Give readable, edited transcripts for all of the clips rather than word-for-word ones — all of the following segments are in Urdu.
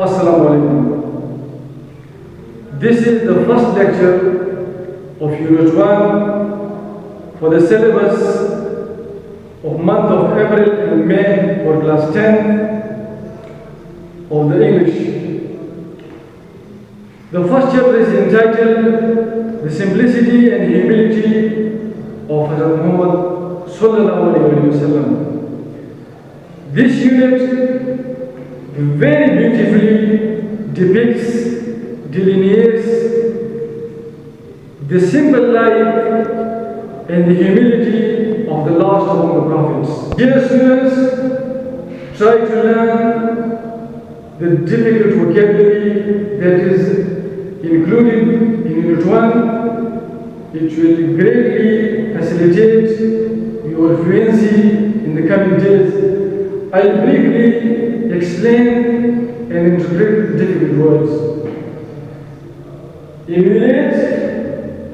Assalamu alaikum. This is the first lecture of Unit 1 for the syllabus of month of April and May for class 10 of the English. The first chapter is entitled The Simplicity and Humility of Hazrat Muhammad Sallallahu Alaihi Wasallam. This unit very beautifully depicts, delineates the simple life and the humility of the last among the prophets. Dear students, try to learn the difficult vocabulary that is included in Unit 1. It will greatly facilitate your fluency in the coming days. I'll briefly explain and interpret difficult words. Emulate,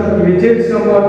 to imitate someone,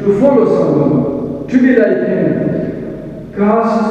to follow someone, to be like him, caste,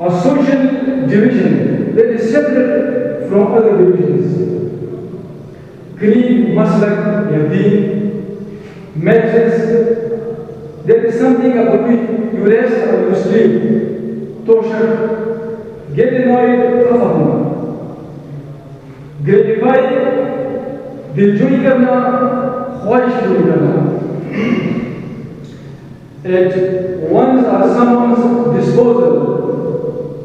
a social division that is separate from other divisions. Creed, maslak, yadeen, matches, there is something about which you rest or you sleep. Torture, get annoyed, khafahuna. Gratify, diljoi karna, khwahish puri karna. At one's or someone's disposal,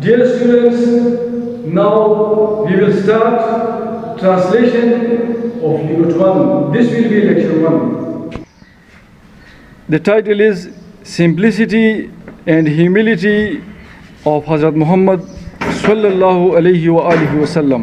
Dear students, now we will start translation of Unit 1. This will be lecture 1. The title is Simplicity and Humility of Hazrat Muhammad Sallallahu Alaihi Wasallam.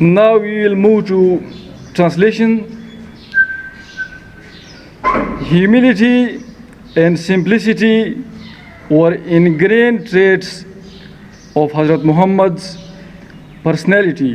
Now we will move to translation. Humility and simplicity were ingrained traits of Hazrat Muhammad's personality.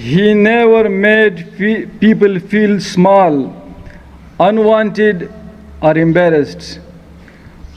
He never made people feel small, unwanted or embarrassed.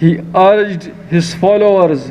He urged his followers,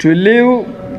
to live,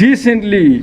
decently,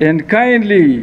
and kindly,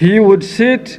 He would sit,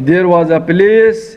There was a place,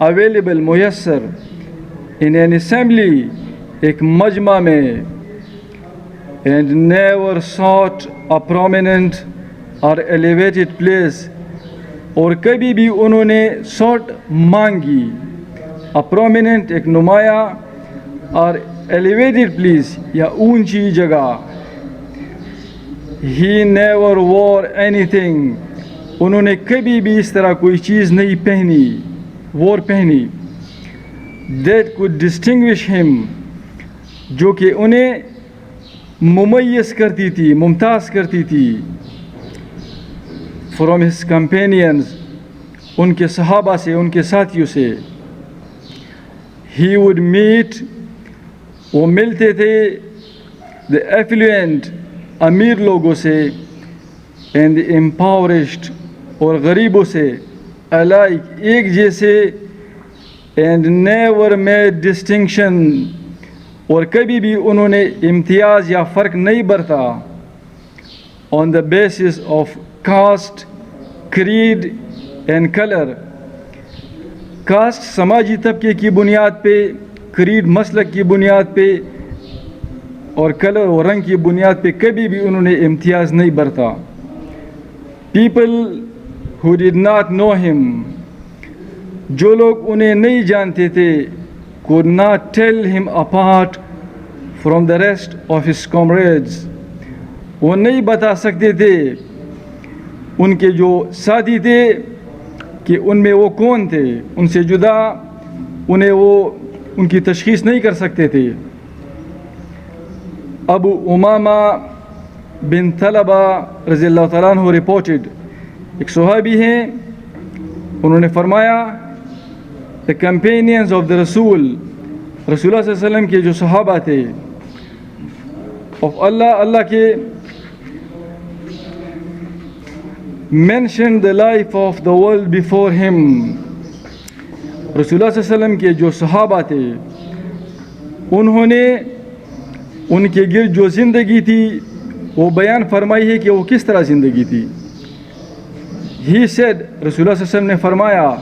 available میسر in an assembly ایک مجمع میں and never sought a prominent or elevated place اور کبھی بھی انہوں نے sought مانگی a prominent ایک نمایاں اور elevated place یا اونچی جگہ he never wore anything انہوں نے کبھی بھی اس طرح کوئی چیز نہیں پہنی that could distinguish him جو کہ انہیں ممیز کرتی تھی ممتاز کرتی تھی from his companions ان کے صحابہ سے ان کے ساتھیوں سے he would meet وہ ملتے تھے the affluent امیر لوگوں سے and the impoverished اور غریبوں سے alike ایک جیسے and never made distinction اور کبھی بھی انہوں نے امتیاز یا فرق نہیں برتا on the basis of caste, creed and color cost سماجی طبقے کی بنیاد پہ creed مسلک کی بنیاد پہ اور کلر اور رنگ کی بنیاد پہ کبھی بھی انہوں نے امتیاز نہیں برتا people who did not know him جو لوگ انہیں نہیں جانتے تھے could not tell him apart from the rest of his comrades وہ نہیں بتا سکتے تھے ان کے جو ساتھی تھے کہ ان میں وہ کون تھے ان سے جدا ان کی تشخیص نہیں کر سکتے تھے ابو امامہ بن ثعلبہ رضی اللہ تعالیٰ عنہ رپورٹڈ ایک صحابی ہیں انہوں نے فرمایا the companions of the رسول اللہ صلی اللہ علیہ وسلم کے جو صحابہ تھے of اللہ کے mentioned the life of the world before him رسول اللہ صلی اللہ علیہ وسلم کے جو صحابہ تھے انہوں نے ان کے گرد جو زندگی تھی وہ بیان فرمائی ہے کہ وہ کس طرح زندگی تھی he said رسول اللہ صلی اللہ علیہ وسلم نے فرمایا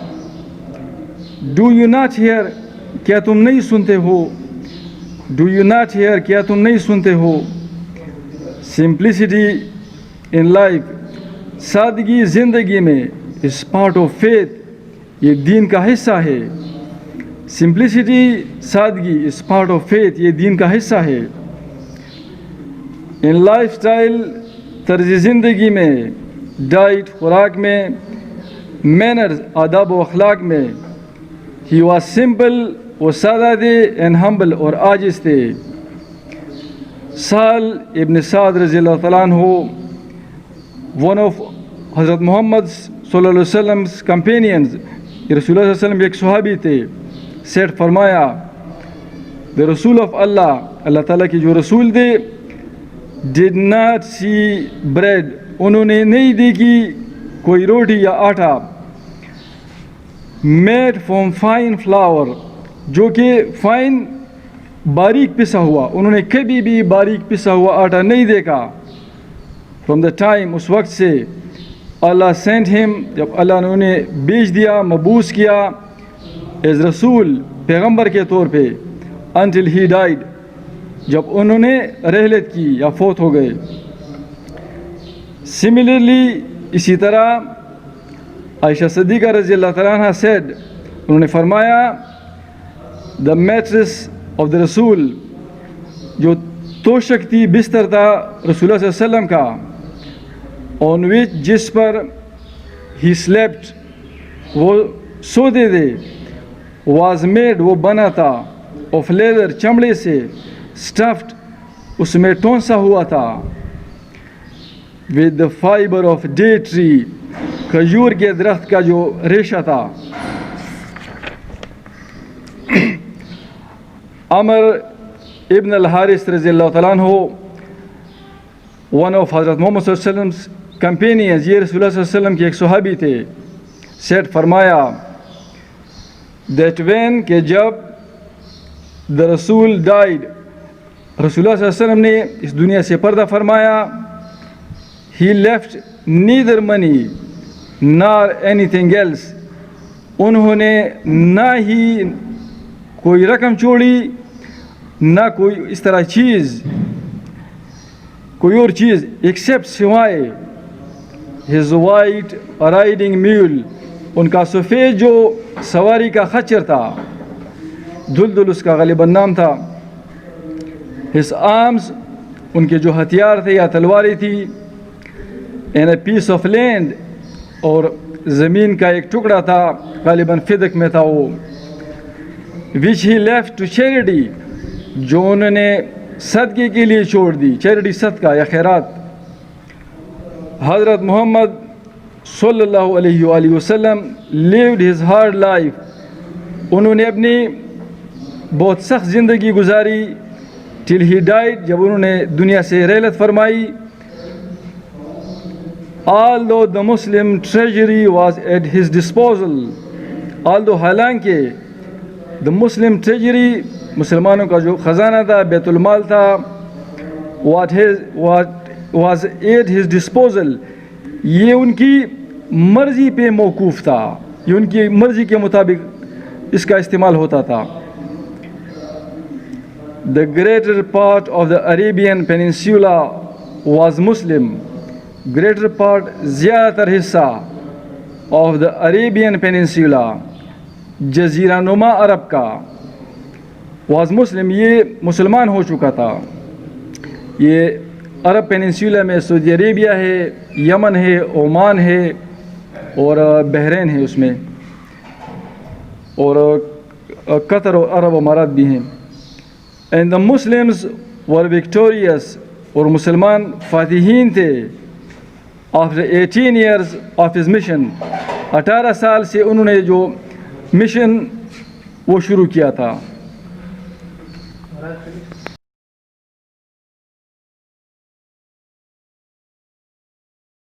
do you not hear کیا تم نہیں سنتے ہو do you not hear کیا تم نہیں سنتے ہو simplicity in life سادگی زندگی میں is part of faith یہ دین کا حصہ ہے simplicity سادگی is part of faith یہ دین کا حصہ ہے in لائف سٹائل طرز زندگی میں ڈائٹ خوراک میں مینرز آداب و اخلاق میں he was simple وہ سادہ تھے and humble اور عاجز تھے سہل ابن سعد رضی اللہ تعالیٰ عنہ one of حضرت محمد صلی اللہ علیہ وسلم companions رسول اللہ صلی اللہ علیہ وسلم ایک صحابی تھے said فرمایا the رسول of اللہ تعالیٰ کی جو رسول تھے did not see bread انہوں نے نہیں دیکھی کوئی روٹی یا آٹا made from fine flour جو کہ فائن باریک پسا ہوا انہوں نے کبھی بھی باریک پسا ہوا آٹا نہیں دیکھا from the time اس وقت سے اللہ sent him جب اللہ نے انہیں بھیج دیا مبعوث کیا as رسول پیغمبر کے طور پہ until he died جب انہوں نے رحلت کی یا فوت ہو گئے سملرلی اسی طرح عائشہ صدیقہ رضی اللہ تعالیٰ عنہ said انہوں نے فرمایا the mattress of the رسول جو توشک تھی بستر تھا رسول اللہ صلی اللہ علیہ وسلم کا on which جس پر he slept وہ سوتے تھے was made وہ بنا تھا of leather چمڑے سے stuffed اس میں ٹونسا ہوا تھا with the fiber of date tree کھجور کے درخت کا جو ریشہ تھا عمر ابن الحارث رضی اللہ تعالیٰ عنہ one of حضرت محمد صلی اللہ علیہ وسلم companions یہ رسول اللہ صلی اللہ علیہ وسلم کے ایک صحابی تھے said فرمایا that when کہ جب the رسول died رسول اللہ صلی اللہ علیہ وسلم نے اس دنیا سے پردہ فرمایا he left neither money nor anything else انہوں نے نہ ہی کوئی رقم چھوڑی نہ کوئی اس طرح چیز کوئی اور چیز ایکسیپٹ سوائے ہز وائٹ رائڈنگ میول، ان کا سفید جو سواری کا خچر تھا، دلدل اس کا غالباً نام تھا، ہز آرمز، ان کے جو ہتھیار تھے یا تلواریں تھی، and a piece of land, اور زمین کا ایک ٹکڑا تھا، غالباً فدق میں تھا وہ، وچ ہی لیفٹ ٹو چیریٹی، جو انہوں نے صدقے کے لیے چھوڑ دی، چیریٹی صدقہ یا خیرات. حضرت محمد صلی اللہ علیہ وآلہ وسلم لیوڈ ہز ہارڈ لائف، انہوں نے اپنی بہت سخت زندگی گزاری ٹل ہی ڈائڈ، جب انہوں نے دنیا سے رحلت فرمائی. although the Muslim treasury was at his disposal، although حالانکہ the Muslim treasury، مسلمانوں کا جو خزانہ تھا، بیت المال تھا، what was at his disposal، یہ ان کی مرضی پہ موقوف تھا، یہ ان کی مرضی کے مطابق اس کا استعمال ہوتا تھا. The greater part of the Arabian Peninsula was Muslim، greater part, زیادہ تر حصہ آف دا عربین پیننسولا، جزیرہ نما عرب کا، واز مسلم، یہ مسلمان ہو چکا تھا. یہ عرب پیننسولا میں سعودی عربیہ ہے، یمن ہے، عمان ہے اور بحرین ہے اس میں، اور قطر اور عرب امارات بھی ہیں. And the Muslims were victorious, اور مسلمان فاتحین تھے. After 18 years of his mission, 18 سال سے انہوں نے جو مشن وہ شروع کیا تھا.